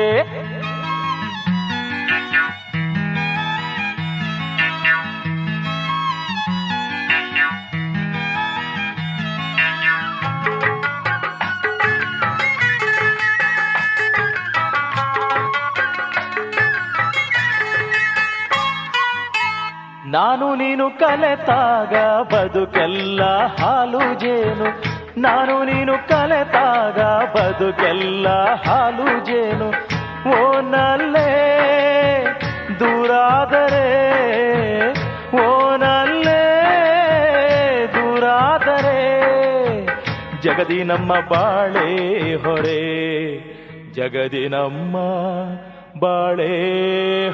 ನಾನು ನೀನು ಕಲೆತಾಗ ಬದುಕೆಲ್ಲ ಹಾಲು ಜೇನು, ನಾನು ನೀನು ಕಲೆತಾಗ ಬದುಕೆಲ್ಲ ಹಾಲು ಜೇನು. ಓ ನಲ್ಲೇ ದೂರಾದರೆ, ಓ ನಲ್ಲೇ ದೂರಾದರೆ, ಜಗದಿ ನಮ್ಮ ಬಾಳೆ ಹೊರೆ, ಜಗದಿ ನಮ್ಮ ಬಾಳೆ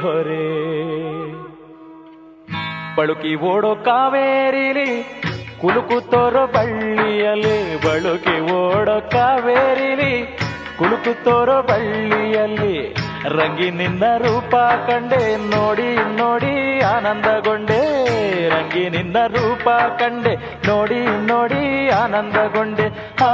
ಹೊರೆ. ಬಳುಕಿ ಓಡೋ ಕಾವೇರಿಲಿ ಕುಲುಕುತ್ತೋರೋ ಬಳ್ಳಿಯಲ್ಲಿ, ಬಳುಕಿ ಓಡೋ ಕಾವೇರಿಲಿ ಕುಲುಕುತ್ತೋರೋ ಬಳ್ಳಿಯಲ್ಲಿ, ರಂಗಿ ನಿನ್ನ ರೂಪ ಕಂಡೆ ನೋಡಿ ನೋಡಿ ಆನಂದಗೊಂಡೆ, ರಂಗಿ ನಿನ್ನ ರೂಪ ಕಂಡೆ ನೋಡಿ ನೋಡಿ ಆನಂದಗೊಂಡೆ. ಆ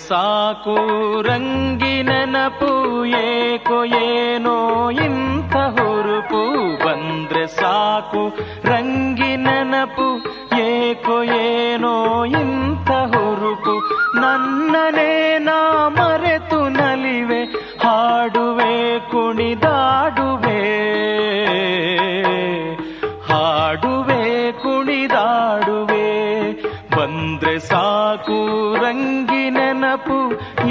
ಸಾಕು ರಂಗಿ ನೆನಪು ಏಕೋ ಏನೋ ಇಂಥ ಹುರುಪು ಬಂದ್ರೆ ಸಾಕು ರಂಗಿ ನೆನಪು ಏಕೋ ಏನೋ ಇಂಥ ಹುರುಪು ನನ್ನನೇ ನಾ ಮರೆತು ನಲಿವೆ ಹಾಡುವೆ ಕುಣಿದಾಡುವೆ ಹಾಡುವೆ ಕುಣಿದಾಡುವೆ ಬಂದ್ರೆ ಸಾಕು ರಂಗಿ ನೆನಪು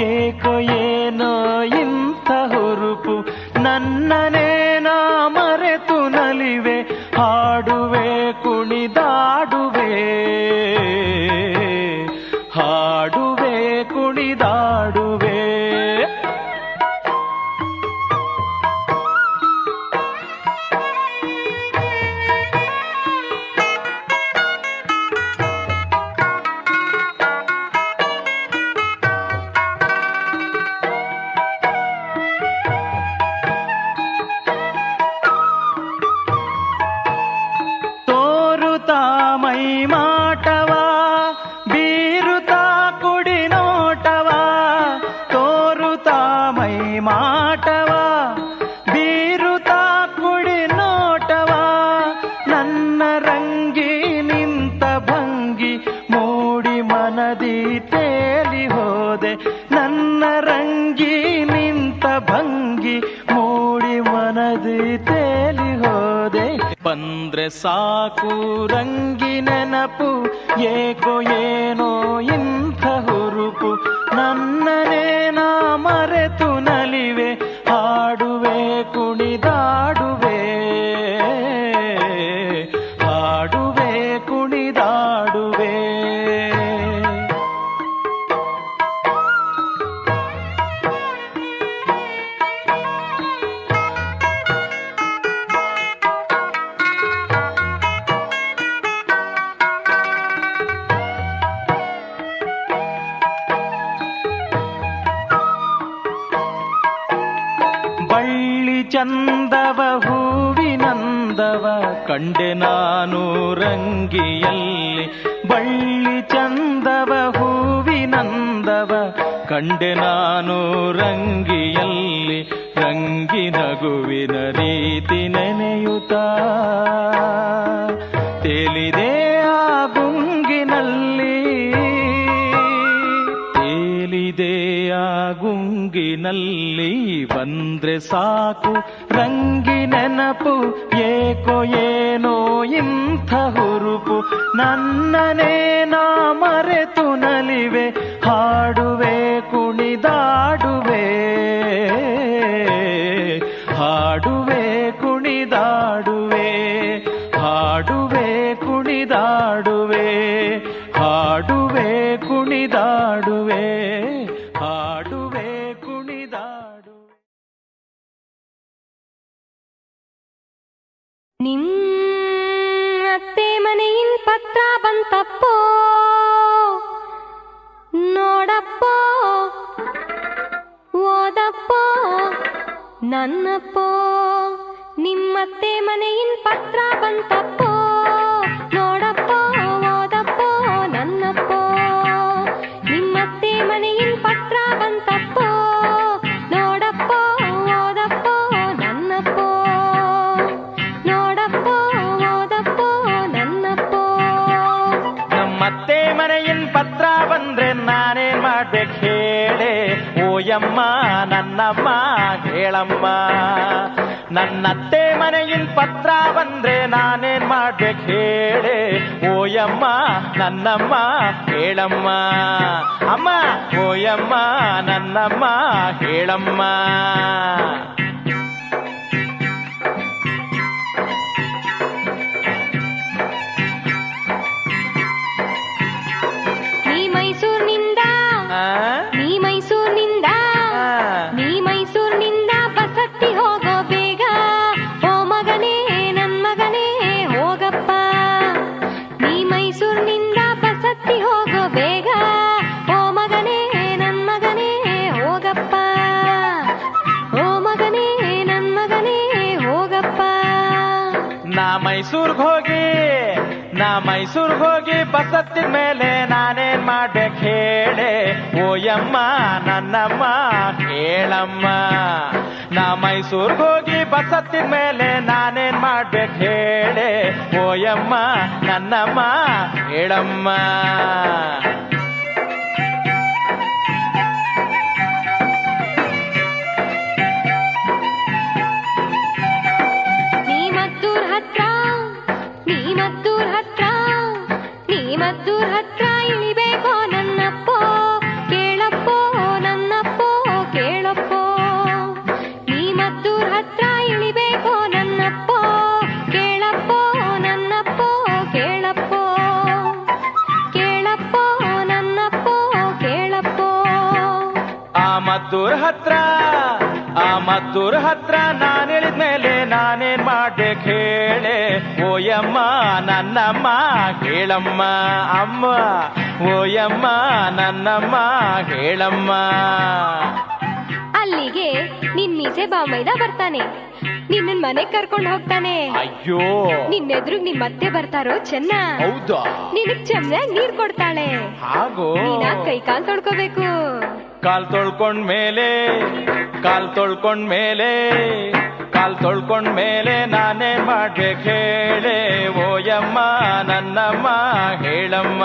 ಏಕೋ ಏನೋ ಇಂಥ ಹುರುಪು ನನ್ನನೇ ನಾ ಮರೆತು ನಲಿವೆ ಹಾಡುವೆ ಕುಣಿದಾಡುವೆ ಹಾಡುವೆ ಕುಣಿದಾಡುವೆ ಮೈ ಮಾಟವ ಬೀರುತ್ತಾ ಕುಡಿ ನೋಟವ ತೋರುತ್ತಾ ಮೈ ಮಾಟವ ಬೀರುತ್ತಾ ಕುಡಿ ನೋಟವ ನನ್ನ ರಂಗಿ ನಿಂತ ಭಂಗಿ ಮೂಡಿ ಮನದಿ ತೇಲಿ ಹೋದೆ ನನ್ನ ರಂಗಿ ನಿಂತ ಭಂಗಿ ಮೂಡಿ ಮನದಿ ತೇಲಿ ಹೋದೆ ಬಂದ್ರೆ ಸಾಕು ರಂಗಿ ನೆನಪು ಏಕೋ ಏನೋ ಇಂಥ ಹುರುಪು ನನ್ನನೇ ನಾ ಮರೆತು ನಲಿವೆ ಹಾಡುವೆ ಕುಣಿದಾಡುವೆ ಹಾಡುವೆ ಕುಣಿದಾಡುವೆ ಬಳ್ಳಿ ಚಂದವ ಹೂವಿನಂದವ ಕಂಡೆ ನಾನು ರಂಗಿಯಲ್ಲಿ ಬಳ್ಳಿ ಚಂದವ ಹೂವಿನಂದವ ಕಂಡೆ ನಾನು ರಂಗಿಯಲ್ಲಿ ರಂಗಿ ನಗುವಿನ ರೀತಿ ನೆನೆಯುತ್ತಾ ತೇಲಿದೆ ಆ ಗುಂಗಿನಲ್ಲಿ ತೇಲಿದೆ ಆ ಗುಂಗಿನಲ್ಲಿ ಬಂದ್ರೆ ಸಾಕು ರಂಗಿ ನೆನಪು ಏಕೋ ಏನೋ ಇಂಥ ಹುರುಪು ನನ್ನನೇ ನಾ ಮರೆತು ನಲಿವೆ ಹಾಡುವೆ ಕುಣಿದಾಡುವೆ ಹಾಡುವೆ ಕುಣಿದಾಡುವೆ ಹಾಡುವೆ ಕುಣಿದಾಡುವೆ ಹಾಡುವೆ ಕುಣಿದಾಡುವೆ ಹಾಡುವೆ ಕುಣಿದಾಡುವೆ ನಿಮ್ಮತ್ತೆ ಮನೆயின் ಪತ್ರ ಬಂತಪ್ಪೋ ನೋಡಪ್ಪೋ ಓದಪ್ಪೋ ನನ್ನಪ್ಪೋ ನಿಮ್ಮತ್ತೆ ಮನೆயின் ಪತ್ರ ಬಂತಪ್ಪೋ ನೋಡಪ್ಪೋ ಓದಪ್ಪೋ ನನ್ನಪ್ಪೋ ನಿಮ್ಮತ್ತೆ ಮನೆயின் ಪತ್ರ ಬಂತಪ್ಪೋ ನೋಡಪ್ಪೋ ಓದಪ್ಪೋ ನನ್ನಪ್ಪೋ ನೋಡಪ್ಪೋ ಓದಪ್ಪೋ ನನ್ನಪ್ಪೋ ನಮ್ಮತ್ತೆ ಮನೆயின் ಪತ್ರ ಬಂದ್ರೆ ನಾನೇನ್ ಮಾಡ್ಬೇಕು ಹೇಳೆ ಓಯಮ್ಮ ನನ್ನಮ್ಮ ಹೇಳಮ್ಮ ನನ್ನತ್ತೆ ಮನೆயின் ಪತ್ರ ಬಂದ್ರೆ ನಾನೇನ್ ಮಾಡ್ಬೇಕು ಹೇಳೆ ಓಯಮ್ಮ ನನ್ನಮ್ಮ ಹೇಳಮ್ಮ ಅಮ್ಮ ಓಯಮ್ಮ ನನ್ನಮ್ಮ ಹೇಳಮ್ಮ ನೀ ಮೈಸೂರಿನಿಂದ ಬಸತ್ತಿ ಹೋಗೋ ಬೇಗ ಓ ಮಗನೇ ನನ್ ಮಗನೇ ಹೋಗಪ್ಪ ನೀ ಮೈಸೂರಿನಿಂದ ಬಸತ್ತಿ ಹೋಗೋ ಬೇಗ ಓ ಮಗನೇ ನನ್ ಮಗನೇ ಹೋಗಪ್ಪ ಓ ಮಗನೇ ನನ್ ಮಗನೇ ಹೋಗಪ್ಪ ನಾ ಮೈಸೂರ್ಗ್ ಹೋಗಿ ನಾ ಮೈಸೂರ್ಗ್ ಹೋಗಿ ಬಸ್ ಹತ್ತಿದ ಮೇಲೆ ನಾನೇನ್ ಮಾಡ್ಬೇಕು ಹೇಳೆ ಓಯಮ್ಮ ನನ್ನಮ್ಮ ಹೇಳಮ್ಮ. ನಾ ಮೈಸೂರ್ಗ್ ಹೋಗಿ ಬಸ್ ಹತ್ತಿದ ಮೇಲೆ ನಾನೇನ್ ಮಾಡ್ಬೇಕು ಹೇಳೆ ಓಯಮ್ಮ ನನ್ನಮ್ಮ ಹೇಳಮ್ಮ. ಮದ್ದೂರ್ ಹತ್ರ ಇಳಿಬೇಕೋ ನನ್ನಪ್ಪೋ ಕೇಳಪ್ಪೋ ನನ್ನಪ್ಪೋ ಕೇಳಪ್ಪೋ. ನೀ ಮದ್ದೂರ್ ಹತ್ರ ಇಳಿಬೇಕೋ ನನ್ನಪ್ಪೋ ಕೇಳಪ್ಪೋ ನನ್ನಪ್ಪೋ ಕೇಳಪ್ಪೋ. ಕೇಳಪ್ಪೋ ನನ್ನಪ್ಪೋ ಕೇಳಪ್ಪೋ. ಆ ಮದ್ದೂರ್ ಹತ್ರ ನಾನ್ ಇಳಿದ್ಮೇಲೆ ನಾನೇನ್ ಮಾಡ್ಬೇಕು ಹೇಳೆ ಓಯಮ್ಮ ನನ್ನಮ್ಮ ಹೇಳಮ್ಮ ಅಮ್ಮ ಓಯಮ್ಮ ನನ್ನಮ್ಮ ಹೇಳಮ್ಮ. ಅಲ್ಲಿಗೆ ನಿನ್ ಮೀಸೆ ಬಾಮೈದ ಬರ್ತಾನೆ, ನಿನ್ನ ಮನೆಗ್ ಕರ್ಕೊಂಡು ಹೋಗ್ತಾನೆ. ಅಯ್ಯೋ ನಿನ್ನೆದ್ರುಗ್ ನಿಮ್ ಮತ್ತೆ ಬರ್ತಾರೋ ಚೆನ್ನ. ಹೌದಾ? ನಿನಗ್ ಚೆಮ್ನಾಗ್ ನೀರ್ ಕೊಡ್ತಾಳೆ. ಹಾಗೋ ನೀನ ಕೈ ಕಾಲ್ ತೊಳ್ಕೋಬೇಕು. ಕಾಲ್ ತೊಳ್ಕೊಂಡ್ಮೇಲೆ ನಾನೇನ್ ಮಾಡ್ಬೇಕು ಹೇಳೆ ಓಯಮ್ಮ ನನ್ನಮ್ಮ ಹೇಳಮ್ಮ.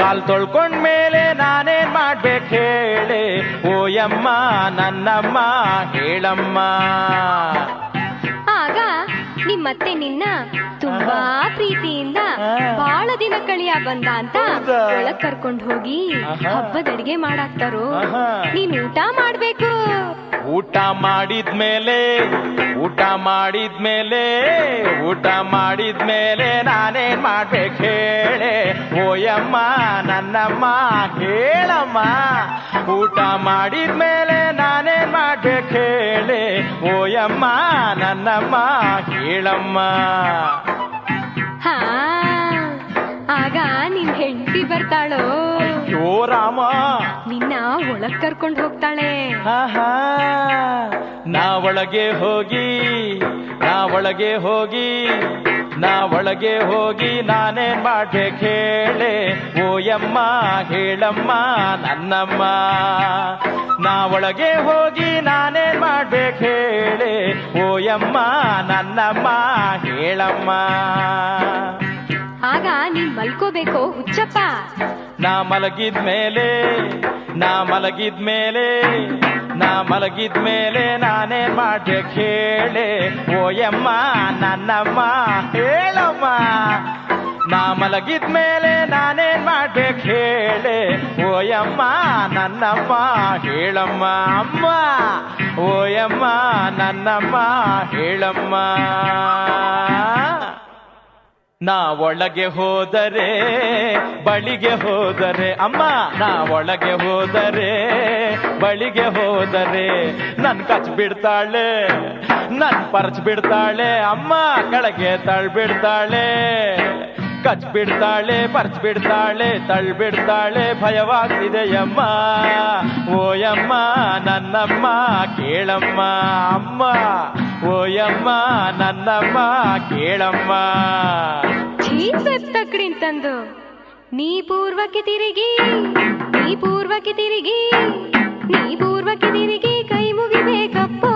ಕಾಲ್ ತೊಳ್ಕೊಂಡ್ಮೇಲೆ ನಾನೇನ್ ಮಾಡ್ಬೇಕು ಹೇಳೆ ಓಯಮ್ಮ ನನ್ನಮ್ಮ ಹೇಳಮ್ಮ. ಆಗ ನಿಮ್ಮತ್ತೆ ನಿನ್ನ ತುಂಬಾ ಪ್ರೀತಿಯಿಂದ ಬಹಳ ದಿನ ಕಳಿಯ ಬಂದ ಅಂತ ಒಳಗ್ ಕರ್ಕೊಂಡ್ ಹೋಗಿ ಹಬ್ಬದ ಅಡಿಗೆ ಮಾಡಾಕ್ತಾರೋ. ನೀನ್ ಊಟ ಮಾಡ್ಬೇಕು. ಊಟ ಮಾಡಿದ್ಮೇಲೆ ನಾನೇನ್ ಮಾಡ್ಬೇಕು ಹೇಳೆ ಓಯಮ್ಮ ನನ್ನಮ್ಮ ಹೇಳಮ್ಮ. ಊಟ ಮಾಡಿದ್ಮೇಲೆ ನಾನೇನ್ ಮಾಡ್ಬೇಕು ಹೇಳೆ ಓಯಮ್ಮ ನನ್ನಮ್ಮ ಹೇಳಮ್ಮ. ಹಾ ಆಗ ನಿನ್ ಹೆಂಡತಿ ಬರ್ತಾಳೋ. ಅಯ್ಯೋ ರಾಮ, ನಿನ್ನ ಒಳಗ್ ಕರ್ಕೊಂಡ್ ಹೋಗ್ತಾಳೆ. ನಾ ಒಳಗೆ ಹೋಗಿ ನಾನೇನ್ ಮಾಡ್ಬೇಕು ಹೇಳೆ ಓಯಮ್ಮ ಹೇಳಮ್ಮ ನನ್ನಮ್ಮ. ನಾ ಒಳಗೆ ಹೋಗಿ ನಾನೇನ್ ಮಾಡ್ಬೇಕು ಹೇಳೆ ಓಯಮ್ಮ ನನ್ನಮ್ಮ ಹೇಳಮ್ಮ. ಆಗ ನೀನ್ ಮಲ್ಕೋಬೇಕೋ ಹುಚ್ಚಪ್ಪ. ನಾ ಮಲಗಿದ್ಮೇಲೆ ನಾನೇನ್ ಮಾಡ್ಬೇಕು ಹೇಳೆ ಓಯಮ್ಮ ನನ್ನಮ್ಮ ಹೇಳಮ್ಮ. ನಾ ಮಲಗಿದ್ಮೇಲೆ ನಾನೇನ್ ಮಾಡ್ಬೇಕು ಹೇಳೆ ಓಯಮ್ಮ ನನ್ನಮ್ಮ ಹೇಳಮ್ಮ ಅಮ್ಮ ಓಯಮ್ಮ ನನ್ನಮ್ಮ ಹೇಳಮ್ಮ. ನಾ ಒಳಗೆ ಹೋದರೆ ಬಳಿಗೆ ಹೋದರೆ ಅಮ್ಮ, ನಾ ಒಳಗೆ ಹೋದರೆ ಬಳಿಗೆ ಹೋದರೆ ನನ್ ಕಚ್ ಬಿಡ್ತಾಳೆ, ನನ್ ಪರ್ಚ್ ಬಿಡ್ತಾಳೆ ಅಮ್ಮ, ಕೆಳಗೆ ತಳ್ಬಿಡ್ತಾಳೆ. ಕಚ್ ಬಿಡ್ತಾಳೆ, ಪರ್ಚ್ ಬಿಡ್ತಾಳೆ, ತಳ್ಬಿಡ್ತಾಳೆ, ಭಯವಾಗ್ತಿದೆಯಮ್ಮ ಓಯಮ್ಮ ನನ್ನಮ್ಮ ಕೇಳಮ್ಮ ಅಮ್ಮ ಓಯಮ್ಮ ನನ್ನಮ್ಮ ಕೇಳಮ್ಮ. ತಕ್ಕಡಿಂತಂದು ನೀ ಪೂರ್ವಕ್ಕೆ ತಿರುಗಿ ಕೈ ಮುಗಿಬೇಕಪ್ಪೋ.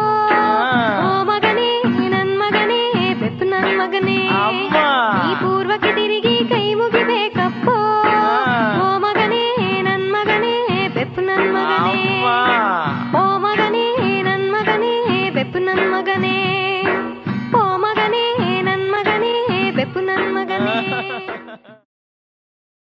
ಓ ಮಗನೇ ನನ್ ಮಗನೇ ಬೆಪ್ಪು ನನ್ ಮಗನೇ. ನೀ ಪೂರ್ವಕ್ಕೆ ತಿರುಗಿ